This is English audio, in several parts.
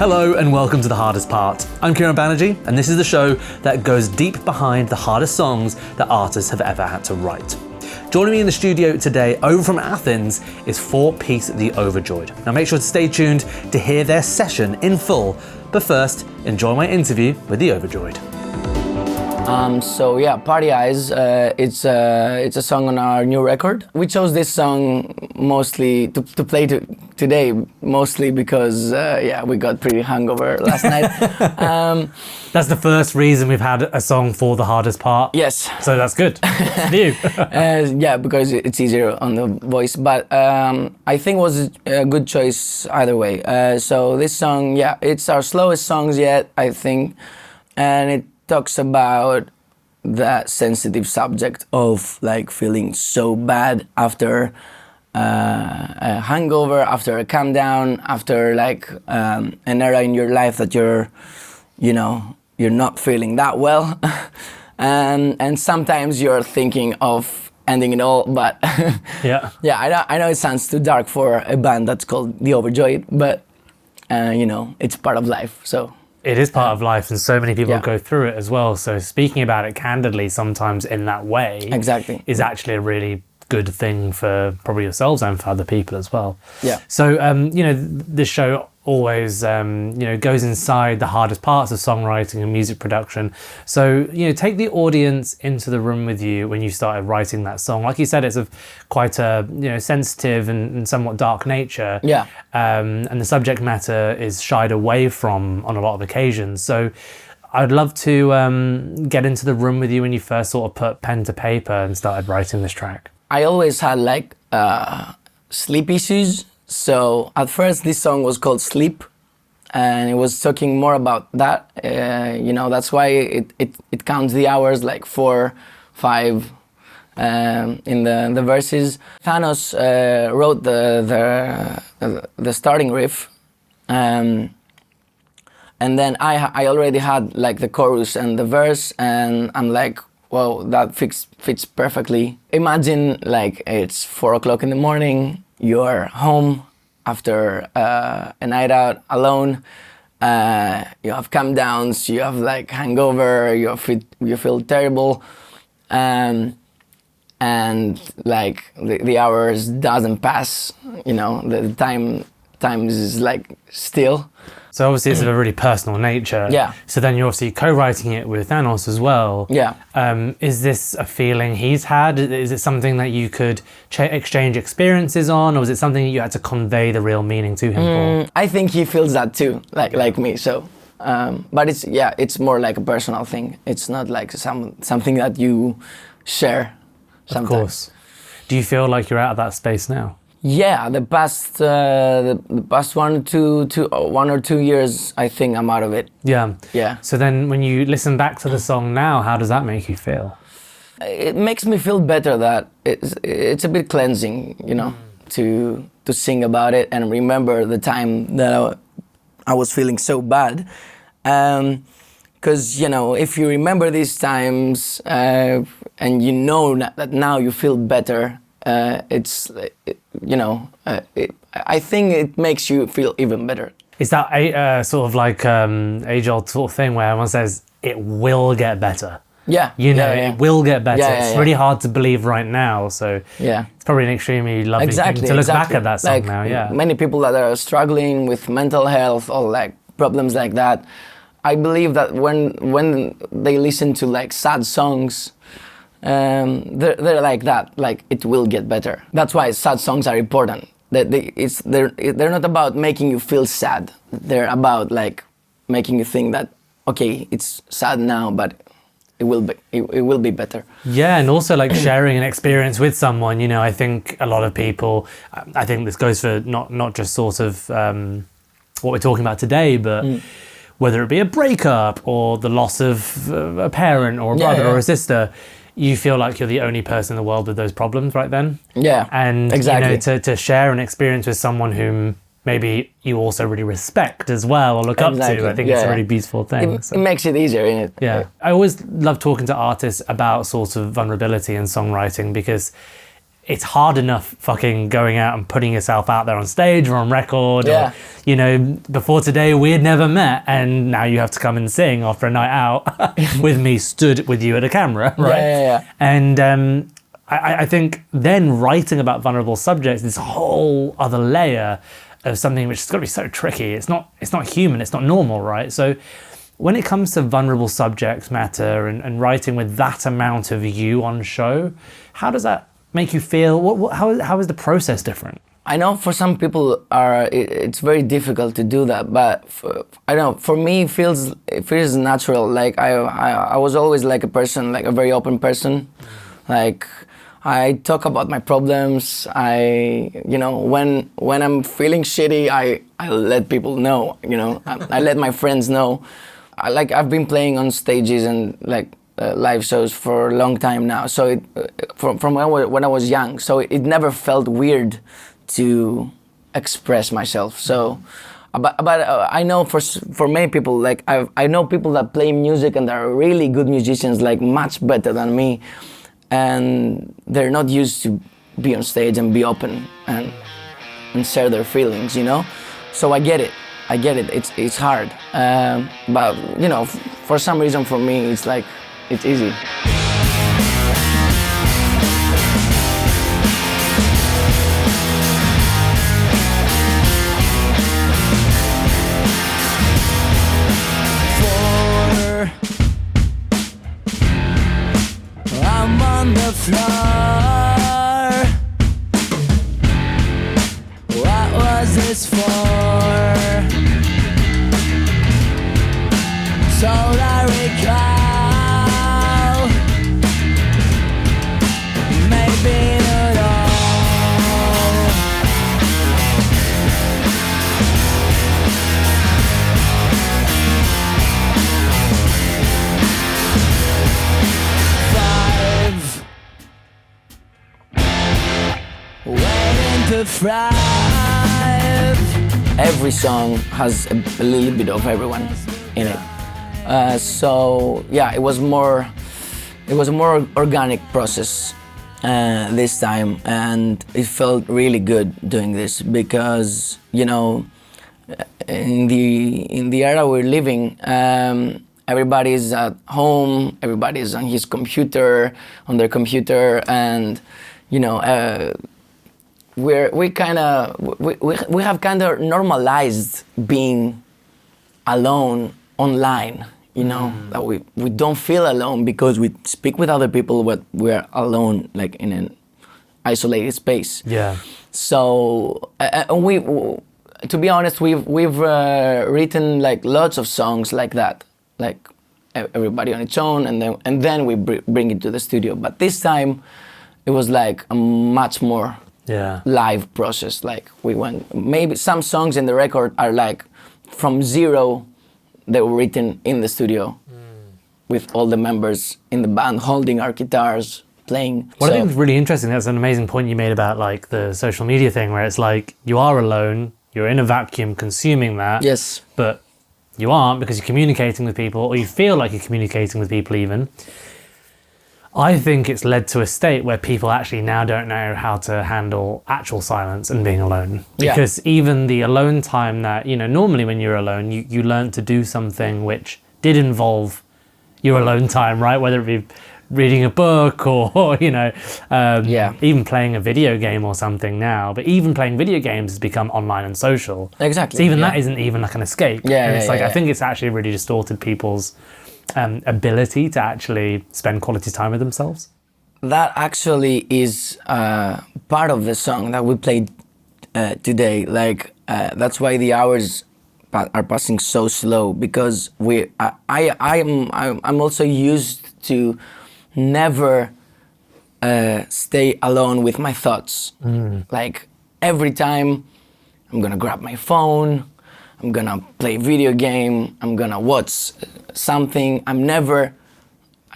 Hello and welcome to The Hardest Part. I'm Kieron Banerji, and this is the show that goes deep behind the hardest songs that artists have ever had to write. Joining me in the studio today, over from Athens, is four-piece The Overjoyed. Now make sure to stay tuned to hear their session in full, but first, enjoy my interview with The Overjoyed. Party Eyes, it's a song on our new record. We chose this song mostly to play today, mostly because we got pretty hungover last night. That's the first reason we've had a song for The Hardest Part. Yes. So that's good. You. Because it's easier on the voice, but I think it was a good choice either way. So this song, it's our slowest songs yet, I think, and it talks about that sensitive subject of like feeling so bad after a hangover, after a comedown, after like an era in your life that you're not feeling that well, and sometimes you're thinking of ending it all, but I know it sounds too dark for a band that's called The Overjoyed, but it's part of life, so. It is part of life, and so many people go through it as well. So speaking about it candidly sometimes in that way is actually a really good thing for probably yourselves and for other people as well. Yeah. So, this show always, goes inside the hardest parts of songwriting and music production. So, take the audience into the room with you when you started writing that song. Like you said, it's of quite a, sensitive and somewhat dark nature. Yeah. And the subject matter is shied away from on a lot of occasions. So I'd love to get into the room with you when you first sort of put pen to paper and started writing this track. I always had like sleep issues. So at first this song was called Sleep, and it was talking more about that. That's why it counts the hours like 4, 5 in the verses. Thanos wrote the starting riff, and then I already had like the chorus and the verse, and I'm like, wow, that fits perfectly. Imagine like it's 4 o'clock in the morning, you're home after a night out alone, you have come downs, you have like hangover, you feel terrible, and like the hours doesn't pass, the time is like still. So obviously it's of a really personal nature. Yeah. So then you're obviously co-writing it with Thanos as well. Yeah. Is this a feeling he's had? Is it something that you could exchange experiences on, or was it something that you had to convey the real meaning to him for? I think he feels that too, like me. So, but it's more like a personal thing. It's not like something that you share sometimes. Of course. Do you feel like you're out of that space now? Yeah, the past 1 or 2 years, I think I'm out of it. Yeah. Yeah. So then when you listen back to the song now, how does that make you feel? It makes me feel better that it's a bit cleansing, to sing about it and remember the time that I was feeling so bad. Because, if you remember these times and that now you feel better, I think it makes you feel even better. Is that a sort of like age-old sort of thing where everyone says it will get better? Yeah. It will get better. It's really hard to believe right now, so it's probably an extremely lovely thing to look back at that song now. Yeah. Many people that are struggling with mental health or like problems like that, I believe that when they listen to like sad songs, they're like that, like it will get better. That's why sad songs are important. They're not about making you feel sad. They're about like making you think that okay, it's sad now, but it will be better. Yeah, and also like sharing an experience with someone. I think a lot of people. I think this goes for not just sort of what we're talking about today, but. Whether it be a breakup or the loss of a parent or a brother or a sister, you feel like you're the only person in the world with those problems right then. Yeah, and exactly. To share an experience with someone whom maybe you also really respect as well or look up to, I think it's a really beautiful thing. It makes it easier, innit? Yeah. I always love talking to artists about sort of vulnerability and songwriting because it's hard enough fucking going out and putting yourself out there on stage or on record, or, you know, before today we had never met and now you have to come and sing after a night out with me stood with you at a camera, right? And I think then writing about vulnerable subjects, this whole other layer of something which has got to be so tricky. It's not human, it's not normal, right? So when it comes to vulnerable subject matter and writing with that amount of you on show, how does that make you feel? How is the process different? I know for some people it's very difficult to do that, but I don't know, for me it feels natural. Like I was always like a person, like a very open person. Like I talk about my problems. You know, when I'm feeling shitty, I let people know. You know, I let my friends know. I've been playing on stages and like live shows for a long time now. So from when I was young, so it never felt weird to express myself. So, but I know for many people, like I know people that play music and are really good musicians, like much better than me. And they're not used to be on stage and be open and share their feelings, you know? So I get it, it's hard. But, you know, for some reason for me, it's like, it's easy. I'm on the floor. What was this for? So I recall, maybe not all. Waiting to thrive. Every song has a little bit of everyone in it. So yeah, it was a more organic process this time, and it felt really good doing this because, you know, in the era we're living, everybody's at home, everybody's on their computer, and you know, we have kind of normalized being alone online. You know, that we don't feel alone because we speak with other people, but we're alone, like in an isolated space. Yeah. So to be honest, we've written like lots of songs like that, like everybody on its own, and then we bring it to the studio. But this time, it was like a much more live process. Like maybe some songs in the record are like from zero. They were written in the studio with all the members in the band holding our guitars, playing. What I think is really interesting, that's an amazing point you made about like the social media thing, where it's like you are alone, you're in a vacuum consuming that. Yes. But you aren't because you're communicating with people, or you feel like you're communicating with people even. I think it's led to a state where people actually now don't know how to handle actual silence and being alone. Because even the alone time that, you know, normally when you're alone, you learn to do something which did involve your alone time, right? Whether it be reading a book or you know, even playing a video game or something now. But even playing video games has become online and social. Exactly. So even that isn't even like an escape. And it's like, I think it's actually really distorted people's ability to actually spend quality time with themselves. That actually is part of the song that we played today. Like that's why the hours are passing so slow, because I'm also used to never stay alone with my thoughts. Like every time I'm gonna grab my phone, I'm gonna play a video game, I'm gonna watch something. I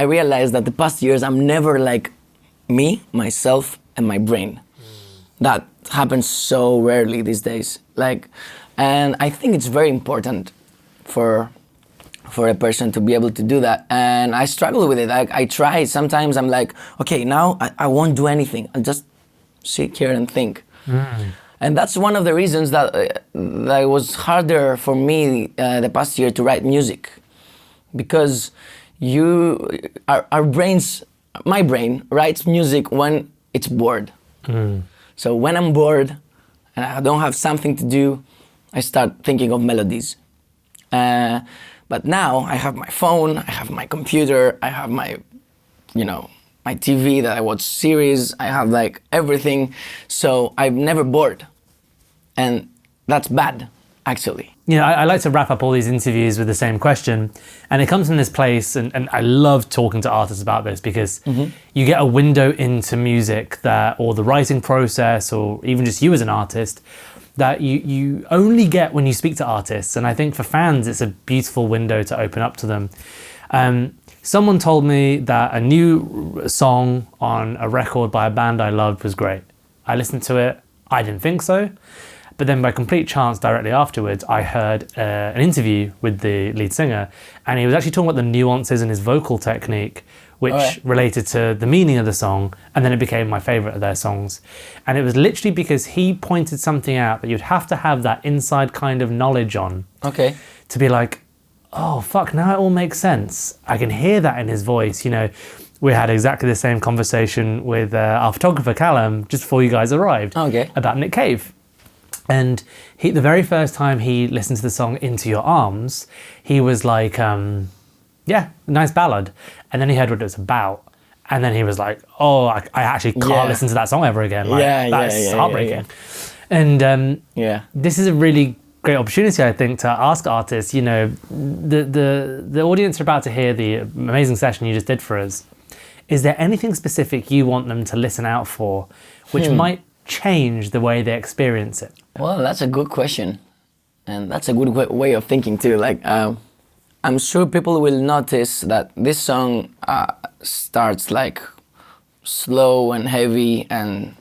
realized that the past years I'm never like me, myself, and my brain. That happens so rarely these days. Like, and I think it's very important for a person to be able to do that. And I struggle with it. I try. Sometimes I'm like, okay, now I won't do anything. I'll just sit here and think. And that's one of the reasons that it was harder for me the past year to write music, because our brains, my brain writes music when it's bored. So when I'm bored and I don't have something to do, I start thinking of melodies. But now I have my phone, I have my computer, I have my, my TV that I watch series, I have like everything. So I'm never bored. And that's bad, actually. I like to wrap up all these interviews with the same question. And it comes from this place, and I love talking to artists about this, because you get a window into music or the writing process, or even just you as an artist, that you only get when you speak to artists. And I think for fans, it's a beautiful window to open up to them. Someone told me that a new song on a record by a band I loved was great. I listened to it, I didn't think so. But then by complete chance, directly afterwards, I heard an interview with the lead singer, and he was actually talking about the nuances in his vocal technique, which related to the meaning of the song, and then it became my favorite of their songs. And it was literally because he pointed something out that you'd have to have that inside kind of knowledge on to be like, oh, fuck, now it all makes sense. I can hear that in his voice. We had exactly the same conversation with our photographer, Callum, just before you guys arrived, about Nick Cave. And the very first time he listened to the song Into Your Arms, he was like, nice ballad. And then he heard what it was about. And then he was like, oh, I actually can't listen to that song ever again. That's heartbreaking. And this is a really great opportunity, I think, to ask artists, the audience are about to hear the amazing session you just did for us. Is there anything specific you want them to listen out for, which might change the way they experience it? Well, that's a good question. And that's a good way of thinking too. Like, I'm sure people will notice that this song starts like slow and heavy and,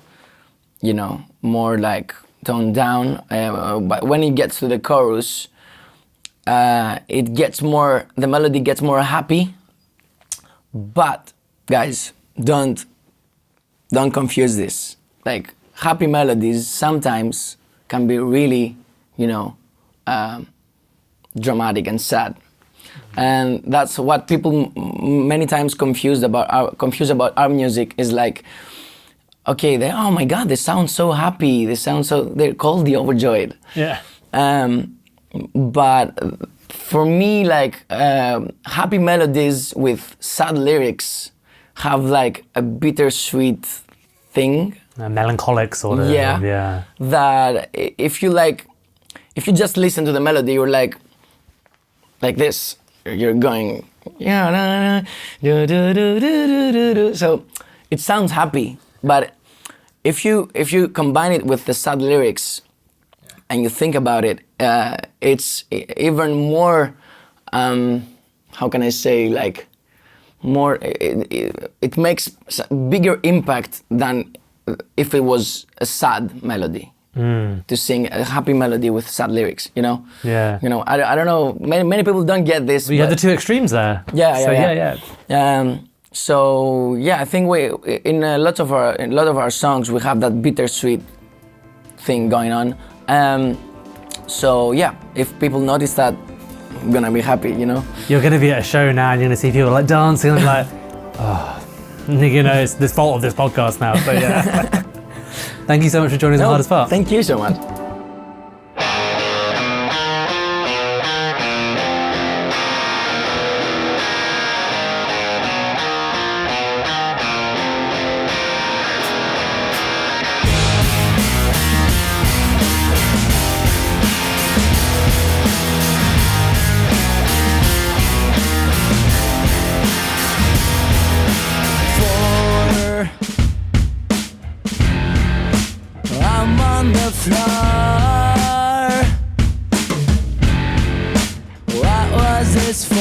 more like toned down. But when it gets to the chorus, the melody gets more happy. But guys, don't confuse this. Like, happy melodies sometimes can be really, dramatic and sad. And that's what people many times confuse about our music, is like, okay, oh my God, they sound so happy. They're called the Overjoyed. Yeah. But for me, like, happy melodies with sad lyrics have like a bittersweet thing. A melancholic sort of. Yeah. That if you just listen to the melody, you're like this. You're going, so it sounds happy. But if you combine it with the sad lyrics and you think about it, it's even more, how can I say, like, more, it makes bigger impact than if it was a sad melody. To sing a happy melody with sad lyrics, Yeah. I don't know. Many people don't get this. You have the two extremes there. Yeah. So I think in a lot of our songs we have that bittersweet thing going on. So if people notice that, I'm gonna be happy. You're gonna be at a show now, and you're gonna see people like dancing, and like, oh, it's the fault of this podcast now. So yeah. Thank you so much for joining us on Hardest Part. Thank you so much. I'm on the floor. What was this for?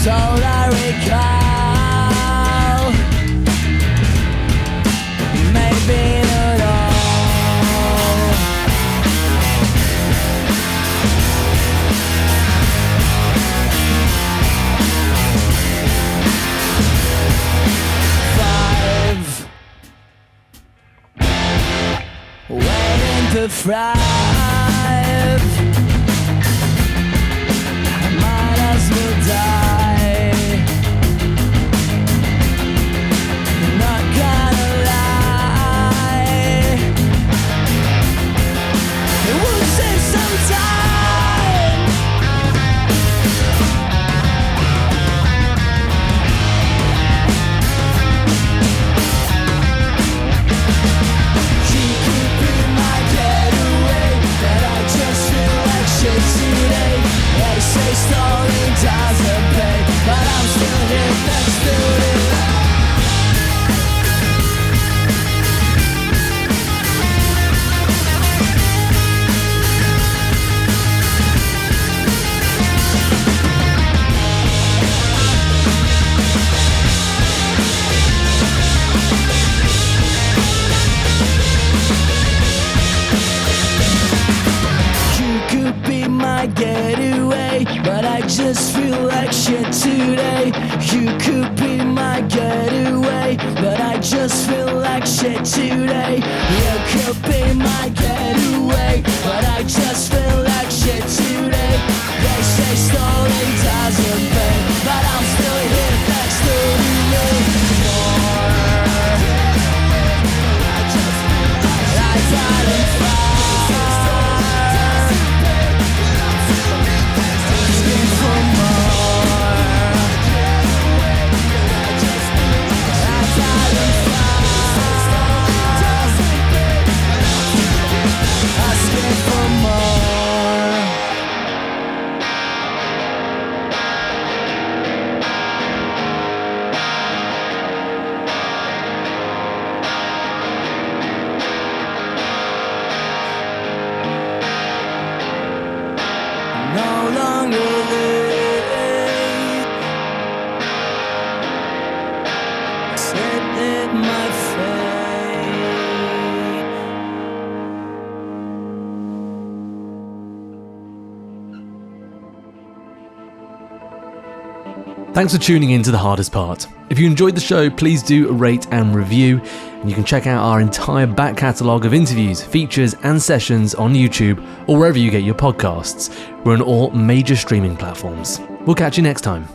So I recall, maybe not all. to thrive. I might as well die. Not gonna lie, it will take some time. You could be my getaway, but I just feel like shit today. They say stalling doesn't pay, but I'm still here next to it. You could be my getaway, but I just feel like shit today. You could be my getaway, but I just feel like shit today. You could be my getaway, but I just feel like shit today. They say stalling doesn't pay, but I'm still here next to you. I gotta fight. Asking for more. I gotta fight. Asking for more. No longer live. Set it my fate. Thanks for tuning in to The Hardest Part. If you enjoyed the show, please do rate and review. And you can check out our entire back catalogue of interviews, features, and sessions on YouTube or wherever you get your podcasts. We're on all major streaming platforms. We'll catch you next time.